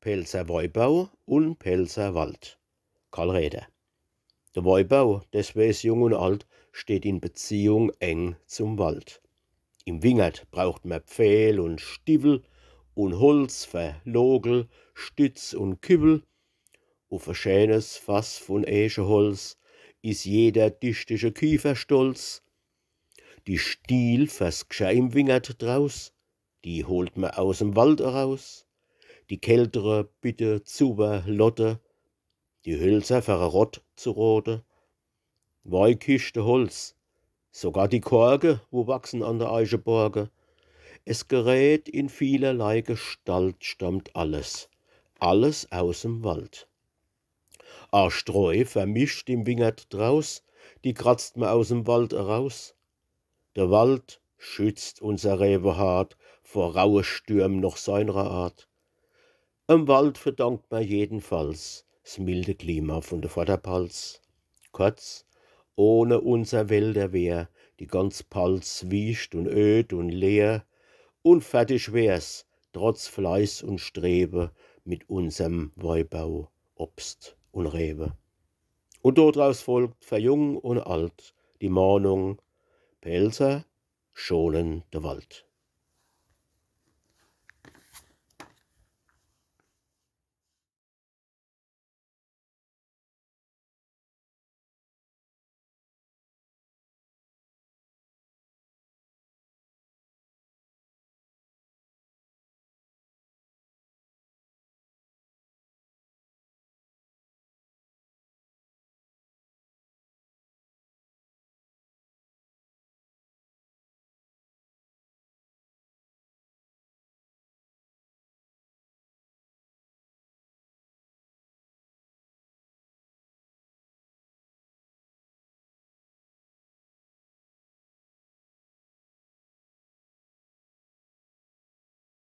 Pelzer Weinbau und Pelzer Wald. Karl Räder. Der Weinbau, das weiß jung und alt, steht in Beziehung eng zum Wald. Im Wingert braucht man Pfähl und Stiefel und Holz für Logel, Stütz und Kübel. Auf ein schönes Fass von Eichenholz ist jeder dichtische Kiefer stolz. Die Stiel fürs Gschei im Wingert draus, die holt man aus'm Wald heraus. Die kältere bitte Zuber Lotte, die Hölzer für a Rott zu rote. Weihkiste Holz, sogar die Korke, wo wachsen an der Eicheborke. Es gerät in vielerlei Gestalt, stammt alles aus'm Wald. A Streu vermischt im Wingert draus, die kratzt man aus'm Wald heraus. Der Wald schützt unser Rebenhart vor raue Stürm noch seiner Art. Im Wald verdankt man jedenfalls das milde Klima von der Vorderpalz. Kurz, ohne unser Wälder wär die ganz Palz wiecht und öd und leer, und fertig wär's, trotz Fleiß und Strebe, mit unserem Weinbau, Obst und Rebe. Und daraus folgt für Jung und Alt die Mahnung: Pelzer schonen der Wald.